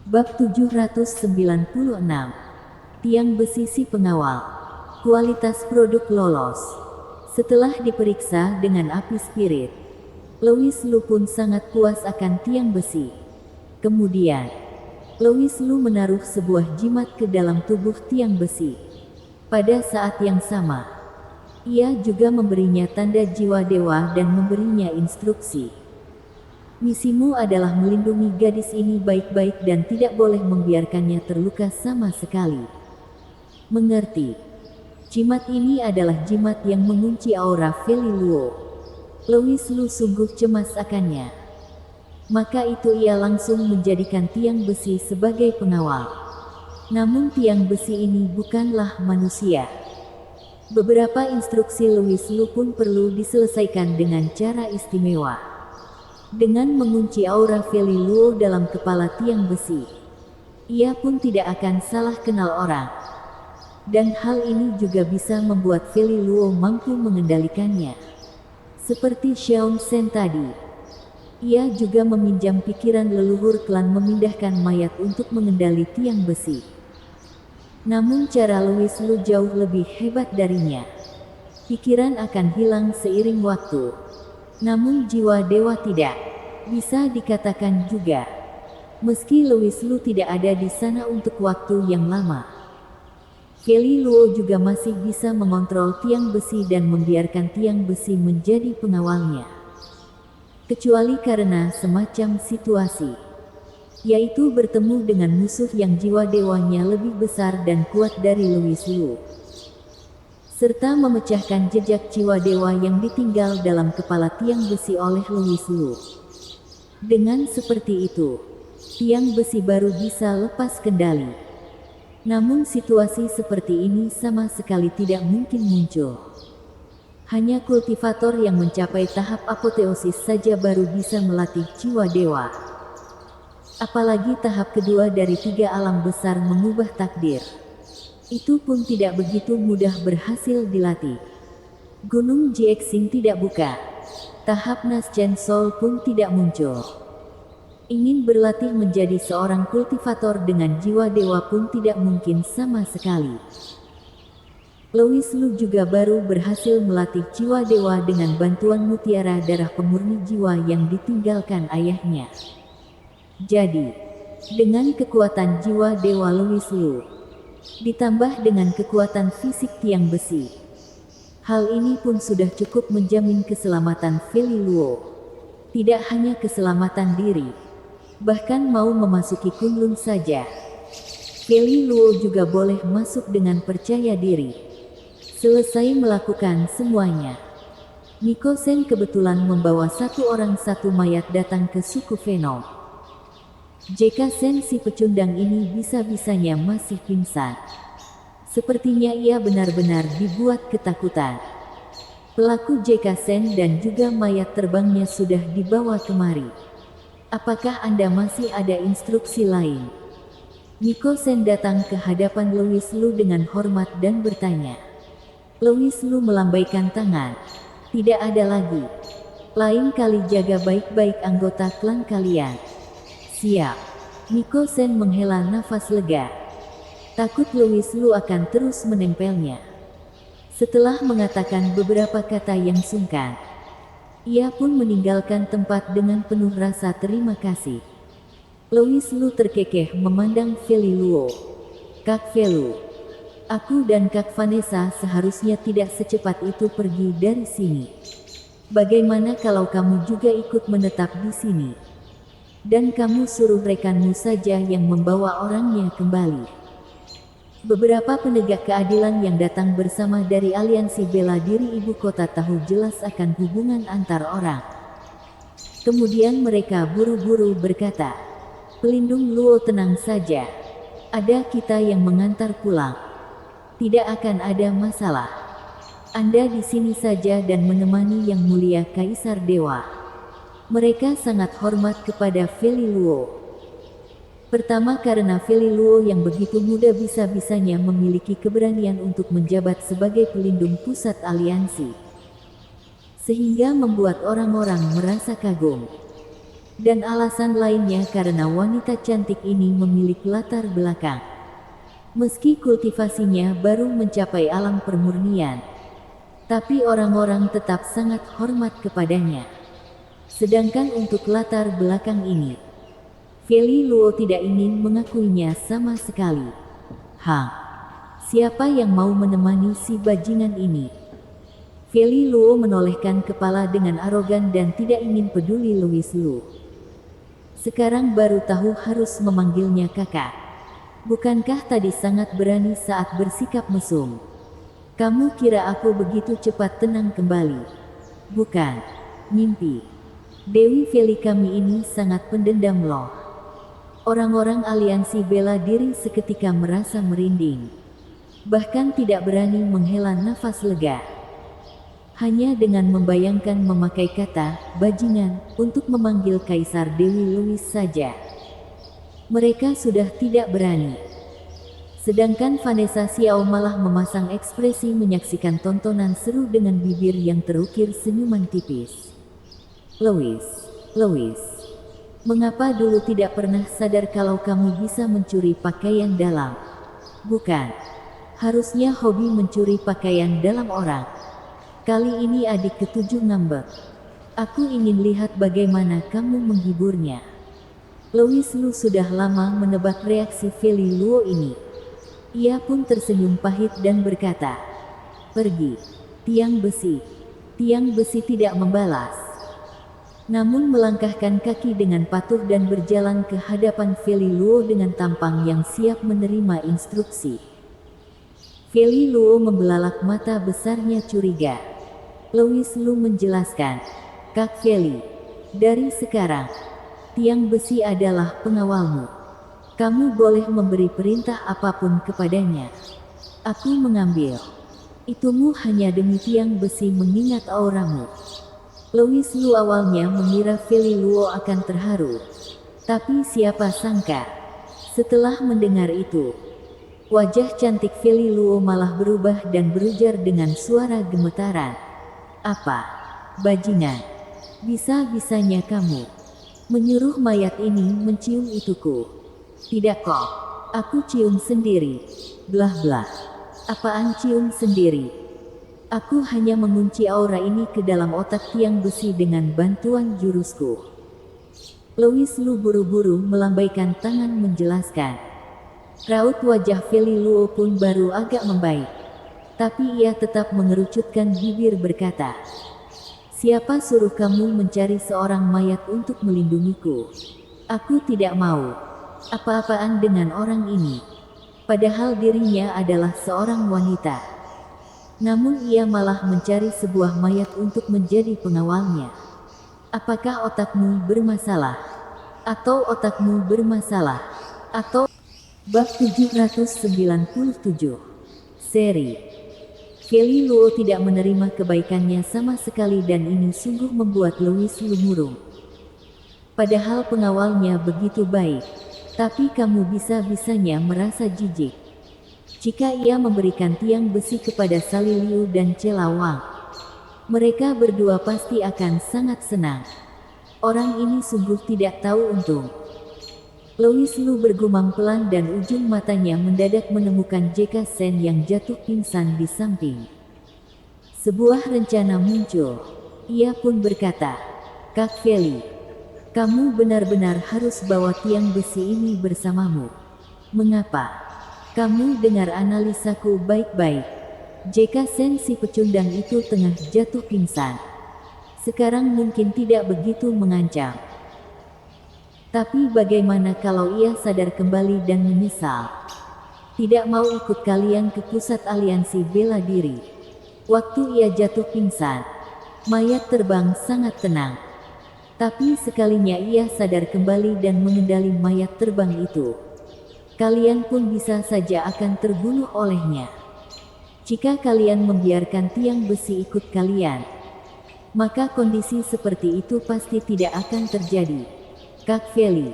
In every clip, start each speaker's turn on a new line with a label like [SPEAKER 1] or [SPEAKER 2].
[SPEAKER 1] Bab 796. Tiang besi si pengawal. Kualitas produk lolos. Setelah diperiksa dengan api spirit, Louis Lu pun sangat puas akan tiang besi. Kemudian, Louis Lu menaruh sebuah jimat ke dalam tubuh tiang besi. Pada saat yang sama, ia juga memberinya tanda jiwa dewa dan memberinya instruksi. Misimu adalah melindungi gadis ini baik-baik dan tidak boleh membiarkannya terluka sama sekali. Mengerti? Jimat ini adalah jimat yang mengunci aura Feli Luo. Louis Lu sungguh cemas akannya. Maka itu ia langsung menjadikan tiang besi sebagai pengawal. Namun tiang besi ini bukanlah manusia. Beberapa instruksi Louis Lu pun perlu diselesaikan dengan cara istimewa. Dengan mengunci aura Feli Luo dalam kepala tiang besi, ia pun tidak akan salah kenal orang. Dan hal ini juga bisa membuat Feli Luo mampu mengendalikannya. Seperti Xiao Shen tadi, ia juga meminjam pikiran leluhur klan memindahkan mayat untuk mengendali tiang besi. Namun cara Louis Lu jauh lebih hebat darinya. Pikiran akan hilang seiring waktu. Namun jiwa dewa tidak. Bisa dikatakan juga, meski Louis Lu tidak ada di sana untuk waktu yang lama, Feli Luo juga masih bisa mengontrol tiang besi dan membiarkan tiang besi menjadi pengawalnya. Kecuali karena semacam situasi, yaitu bertemu dengan musuh yang jiwa dewanya lebih besar dan kuat dari Louis Lu, serta memecahkan jejak jiwa dewa yang ditinggal dalam kepala tiang besi oleh Louis Lu. Dengan seperti itu, tiang besi baru bisa lepas kendali. Namun situasi seperti ini sama sekali tidak mungkin muncul. Hanya kultivator yang mencapai tahap apoteosis saja baru bisa melatih jiwa dewa. Apalagi tahap kedua dari 3 alam besar mengubah takdir. Itu pun tidak begitu mudah berhasil dilatih. Gunung Jiexing tidak buka. Tahap Nasjen Soul pun tidak muncul. Ingin berlatih menjadi seorang kultivator dengan jiwa dewa pun tidak mungkin sama sekali. Louis Lu juga baru berhasil melatih jiwa dewa dengan bantuan mutiara darah pemurni jiwa yang ditinggalkan ayahnya. Jadi, dengan kekuatan jiwa dewa Louis Lu, ditambah dengan kekuatan fisik tiang besi, hal ini pun sudah cukup menjamin keselamatan Feli Luo. Tidak hanya keselamatan diri, bahkan mau memasuki Kunlun saja, Feli Luo juga boleh masuk dengan percaya diri. Selesai melakukan semuanya, Niko Shen kebetulan membawa satu mayat datang ke suku Venom. Jika Shen si pecundang ini bisa-bisanya masih pingsan. Sepertinya ia benar-benar dibuat ketakutan. Pelaku J.K. Shen dan juga mayat terbangnya sudah dibawa kemari. Apakah Anda masih ada instruksi lain? Niko Shen datang ke hadapan Louis Lu dengan hormat dan bertanya. Louis Lu melambaikan tangan. Tidak ada lagi. Lain kali jaga baik-baik anggota klan kalian. Siap. Niko Shen menghela nafas lega. Takut Louis Lu akan terus menempelnya. Setelah mengatakan beberapa kata yang sungkan, ia pun meninggalkan tempat dengan penuh rasa terima kasih. Louis Lu terkekeh memandang Feli Luo. Kak Felu, aku dan Kak Vanessa seharusnya tidak secepat itu pergi dari sini. Bagaimana kalau kamu juga ikut menetap di sini? Dan kamu suruh rekanmu saja yang membawa orangnya kembali. Beberapa penegak keadilan yang datang bersama dari aliansi bela diri ibu kota tahu jelas akan hubungan antar orang. Kemudian mereka buru-buru berkata, "Pelindung Luo, tenang saja. Ada kita yang mengantar pulang. Tidak akan ada masalah. Anda di sini saja dan menemani Yang Mulia Kaisar Dewa." Mereka sangat hormat kepada Feli Luo. Pertama karena Feli Luo yang begitu muda bisa-bisanya memiliki keberanian untuk menjabat sebagai pelindung pusat aliansi, sehingga membuat orang-orang merasa kagum. Dan alasan lainnya karena wanita cantik ini memiliki latar belakang. Meski kultivasinya baru mencapai alam permurnian, tapi orang-orang tetap sangat hormat kepadanya. Sedangkan untuk latar belakang ini, Feli Luo tidak ingin mengakuinya sama sekali. Siapa yang mau menemani si bajingan ini? Feli Luo menolehkan kepala dengan arogan dan tidak ingin peduli Louis Lu. Sekarang baru tahu harus memanggilnya kakak. Bukankah tadi sangat berani saat bersikap mesum? Kamu kira aku begitu cepat tenang kembali? Bukan. Mimpi. Dewi Feli kami ini sangat pendendam loh. Orang-orang aliansi bela diri seketika merasa merinding. Bahkan tidak berani menghela nafas lega. Hanya dengan membayangkan memakai kata bajingan untuk memanggil Kaisar Dewi Louis saja, mereka sudah tidak berani. Sedangkan Vanessa Xiao malah memasang ekspresi menyaksikan tontonan seru dengan bibir yang terukir senyuman tipis. Louis, mengapa dulu tidak pernah sadar kalau kamu bisa mencuri pakaian dalam? Bukan, harusnya hobi mencuri pakaian dalam orang. Kali ini adik ketujuh ngambek. Aku ingin lihat bagaimana kamu menghiburnya. Louis Lu sudah lama menebak reaksi Feli Luo ini. Ia pun tersenyum pahit dan berkata, "Pergi." Tiang besi tidak membalas. Namun melangkahkan kaki dengan patuh dan berjalan ke hadapan Feli Luo dengan tampang yang siap menerima instruksi. Feli Luo membelalak mata besarnya curiga. Louis Lu menjelaskan, "Kak Feli, dari sekarang, tiang besi adalah pengawalmu. Kamu boleh memberi perintah apapun kepadanya. Aku mengambil itumu hanya demi tiang besi mengingat auramu." Louis Lu awalnya mengira Feli Luo akan terharu. Tapi siapa sangka, setelah mendengar itu, wajah cantik Feli Luo malah berubah dan berujar dengan suara gemetaran. "Apa? Bajingan? Bisa-bisanya kamu menyuruh mayat ini mencium ituku?" "Tidak kok, aku cium sendiri." "Blah-blah. Apaan cium sendiri? Aku hanya mengunci aura ini ke dalam otak tiang besi dengan bantuan jurusku." Louis Lu buru-buru melambaikan tangan menjelaskan. Raut wajah Feli Luo pun baru agak membaik. Tapi ia tetap mengerucutkan bibir berkata, "Siapa suruh kamu mencari seorang mayat untuk melindungiku? Aku tidak mau apa-apaan dengan orang ini. Padahal dirinya adalah seorang wanita. Namun ia malah mencari sebuah mayat untuk menjadi pengawalnya. Apakah otakmu bermasalah? Atau otakmu bermasalah? Atau..." Bab 797. Seri. Feli Luo tidak menerima kebaikannya sama sekali dan ini sungguh membuat Louis Lu murung. Padahal pengawalnya begitu baik. Tapi kamu bisa-bisanya merasa jijik jika ia memberikan tiang besi kepada Sali Liu dan Cela Wang. Mereka berdua pasti akan sangat senang. Orang ini sungguh tidak tahu untung. Louis Lu bergumam pelan dan ujung matanya mendadak menemukan Jeka Sen yang jatuh pingsan di samping. Sebuah rencana muncul. Ia pun berkata, "Kak Feli, kamu benar-benar harus bawa tiang besi ini bersamamu." "Mengapa?" "Kamu dengar analisaku baik-baik. Jeka Sen si pecundang itu tengah jatuh pingsan. Sekarang mungkin tidak begitu mengancam. Tapi bagaimana kalau ia sadar kembali dan menyesal? Tidak mau ikut kalian ke pusat aliansi bela diri." Waktu ia jatuh pingsan, mayat terbang sangat tenang. Tapi sekalinya ia sadar kembali dan mengendali mayat terbang itu, kalian pun bisa saja akan terbunuh olehnya. Jika kalian membiarkan tiang besi ikut kalian, maka kondisi seperti itu pasti tidak akan terjadi. Kak Feli,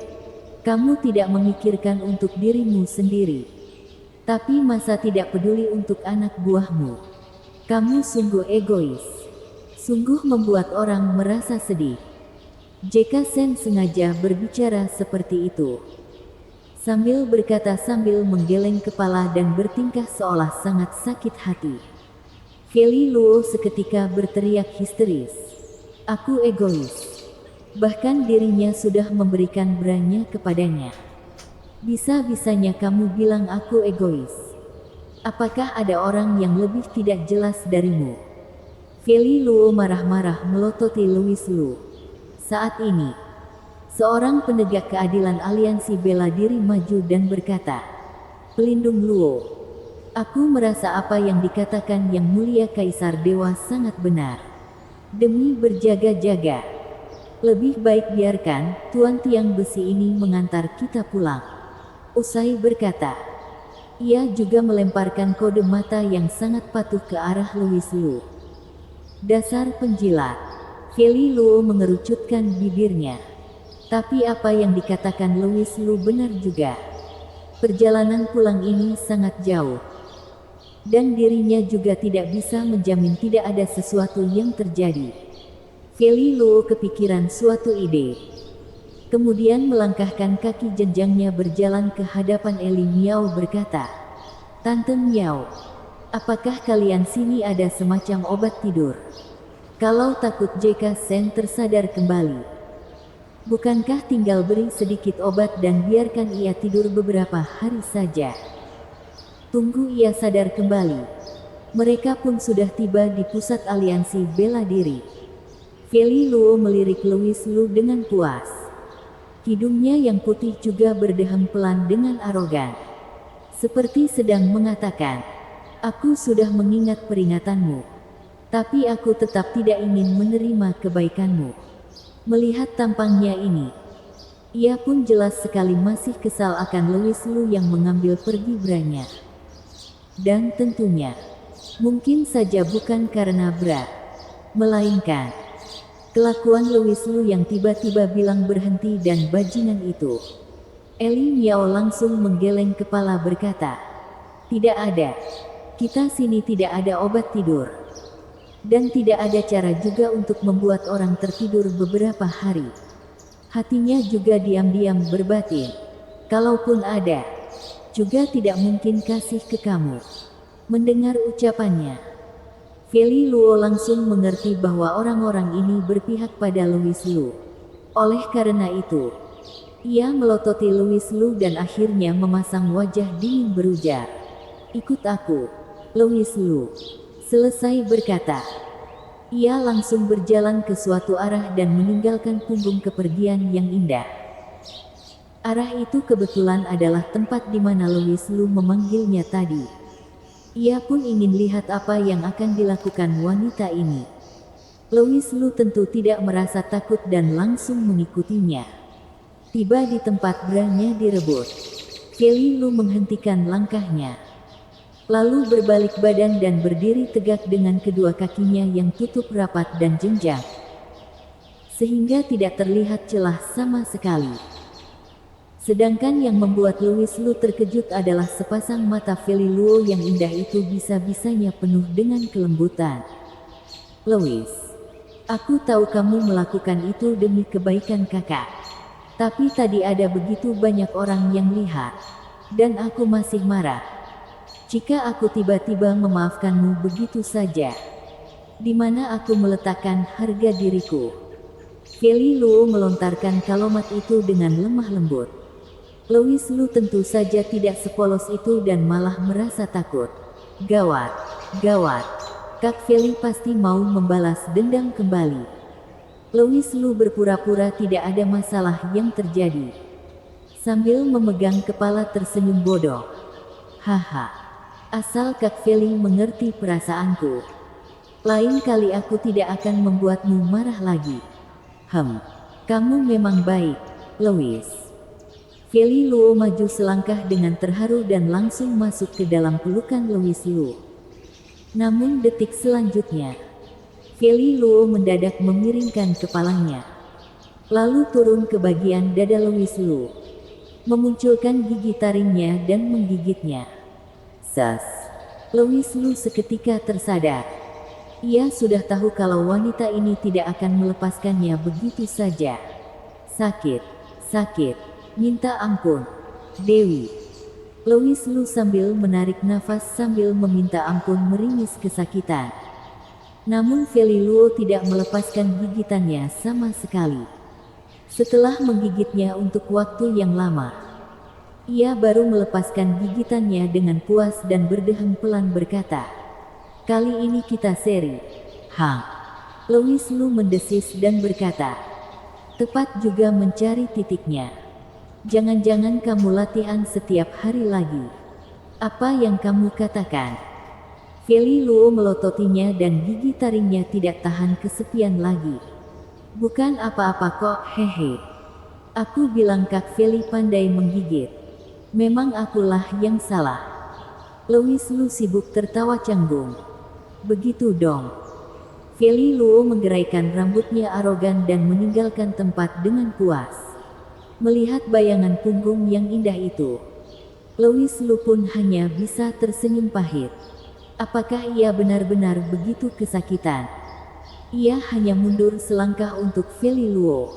[SPEAKER 1] kamu tidak memikirkan untuk dirimu sendiri, tapi masa tidak peduli untuk anak buahmu? Kamu sungguh egois. Sungguh membuat orang merasa sedih. Jeka Sen sengaja berbicara seperti itu. Sambil berkata sambil menggeleng kepala dan bertingkah seolah sangat sakit hati. Feli Luo seketika berteriak histeris. Aku egois. Bahkan dirinya sudah memberikan branya kepadanya. Bisa-bisanya kamu bilang aku egois. Apakah ada orang yang lebih tidak jelas darimu? Feli Luo marah-marah melototi Louis Lu. Saat ini, seorang penegak keadilan aliansi bela diri maju dan berkata, "Pelindung Luo, aku merasa apa yang dikatakan Yang Mulia Kaisar Dewa sangat benar. Demi berjaga-jaga, lebih baik biarkan Tuan Tiang Besi ini mengantar kita pulang." Usai berkata, ia juga melemparkan kode mata yang sangat patuh ke arah Louis Lu. Dasar penjilat. Feli Luo mengerucutkan bibirnya. Tapi apa yang dikatakan Louis Lu benar juga. Perjalanan pulang ini sangat jauh. Dan dirinya juga tidak bisa menjamin tidak ada sesuatu yang terjadi. Feli Luo kepikiran suatu ide. Kemudian melangkahkan kaki jenjangnya berjalan ke hadapan Eli Miao berkata, "Tante Miao, apakah kalian sini ada semacam obat tidur? Kalau takut Jeka Sen tersadar kembali, bukankah tinggal beri sedikit obat dan biarkan ia tidur beberapa hari saja? Tunggu ia sadar kembali." Mereka pun sudah tiba di pusat aliansi bela diri. Feli Luo melirik Louis Lu dengan puas. Hidungnya yang putih juga berdeham pelan dengan arogan. Seperti sedang mengatakan, "Aku sudah mengingat peringatanmu. Tapi aku tetap tidak ingin menerima kebaikanmu." Melihat tampangnya ini, ia pun jelas sekali masih kesal akan Louis Lu yang mengambil pergi branya. Dan tentunya, mungkin saja bukan karena bra, melainkan kelakuan Louis Lu yang tiba-tiba bilang berhenti dan bajingan itu. Eli Miao langsung menggeleng kepala berkata, "Tidak ada. Kita sini tidak ada obat tidur. Dan tidak ada cara juga untuk membuat orang tertidur beberapa hari." Hatinya juga diam-diam berbatin, "Kalaupun ada, juga tidak mungkin kasih ke kamu." Mendengar ucapannya, Feli Luo langsung mengerti bahwa orang-orang ini berpihak pada Louis Lu. Oleh karena itu, ia melototi Louis Lu dan akhirnya memasang wajah dingin berujar, "Ikut aku, Louis Lu." Selesai berkata, ia langsung berjalan ke suatu arah dan meninggalkan punggung kepergian yang indah. Arah itu kebetulan adalah tempat di mana Louis Lu memanggilnya tadi. Ia pun ingin lihat apa yang akan dilakukan wanita ini. Louis Lu tentu tidak merasa takut dan langsung mengikutinya. Tiba di tempat branya direbut, Feli Lu menghentikan langkahnya. Lalu berbalik badan dan berdiri tegak dengan kedua kakinya yang tutup rapat dan jenjang, sehingga tidak terlihat celah sama sekali. Sedangkan yang membuat Louis Lu terkejut adalah sepasang mata Feli Luo yang indah itu bisa-bisanya penuh dengan kelembutan. "Louis, aku tahu kamu melakukan itu demi kebaikan kakak. Tapi tadi ada begitu banyak orang yang lihat, dan aku masih marah. Jika aku tiba-tiba memaafkanmu begitu saja, di mana aku meletakkan harga diriku?" Feli Luo melontarkan kalimat itu dengan lemah lembut. Louis Lu tentu saja tidak sepolos itu dan malah merasa takut. Gawat, gawat. Kak Feli pasti mau membalas dendam kembali. Louis Lu berpura-pura tidak ada masalah yang terjadi. Sambil memegang kepala tersenyum bodoh. "Haha. Asal Kak Feli mengerti perasaanku, lain kali aku tidak akan membuatmu marah lagi." Kamu memang baik, Louis." Feli Luo maju selangkah dengan terharu dan langsung masuk ke dalam pelukan Louis Lu. Namun detik selanjutnya, Feli Luo mendadak memiringkan kepalanya, lalu turun ke bagian dada Louis Lu, memunculkan gigi taringnya dan menggigitnya. Sas. Louis Lu seketika tersadar. Ia sudah tahu kalau wanita ini tidak akan melepaskannya begitu saja. Sakit, sakit, minta ampun. Dewi. Louis Lu sambil menarik nafas sambil meminta ampun meringis kesakitan. Namun Feli Luo tidak melepaskan gigitannya sama sekali. Setelah menggigitnya untuk waktu yang lama, ia baru melepaskan gigitannya dengan puas dan berdeham pelan berkata, "Kali ini kita seri." Louis Lu mendesis dan berkata, "Tepat juga mencari titiknya. Jangan-jangan kamu latihan setiap hari lagi. Apa yang kamu katakan?" Feli Luo melototinya dan gigi taringnya tidak tahan kesepian lagi. "Bukan apa-apa kok, hehe. Aku bilang Kak Feli pandai menggigit. Memang akulah yang salah." Louis Lu sibuk tertawa canggung. "Begitu dong." Feli Luo menggeraikan rambutnya arogan dan meninggalkan tempat dengan puas. Melihat bayangan punggung yang indah itu, Louis Lu pun hanya bisa tersenyum pahit. Apakah ia benar-benar begitu kesakitan? Ia hanya mundur selangkah untuk Feli Luo.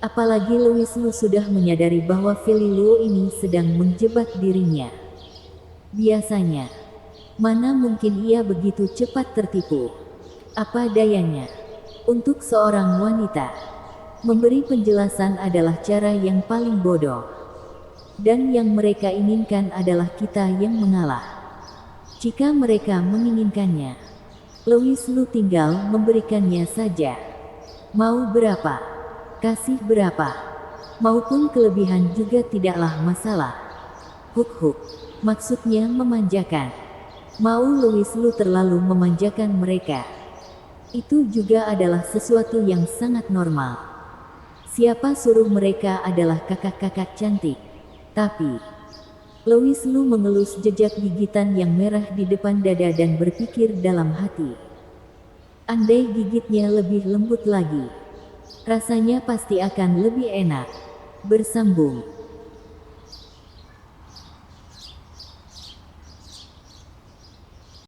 [SPEAKER 1] Apalagi Louis Lu sudah menyadari bahwa Feli Luo ini sedang menjebak dirinya. Biasanya, mana mungkin ia begitu cepat tertipu? Apa dayanya? Untuk seorang wanita, memberi penjelasan adalah cara yang paling bodoh. Dan yang mereka inginkan adalah kita yang mengalah. Jika mereka menginginkannya, Louis Lu tinggal memberikannya saja. Mau berapa? Kasih berapa? Maupun kelebihan juga tidaklah masalah. Huk-huk. Maksudnya memanjakan. Mau Louis Lu terlalu memanjakan mereka? Itu juga adalah sesuatu yang sangat normal. Siapa suruh mereka adalah kakak-kakak cantik? Tapi, Louis Lu mengelus jejak gigitan yang merah di depan dada dan berpikir dalam hati. Andai gigitnya lebih lembut lagi, rasanya pasti akan lebih enak. Bersambung.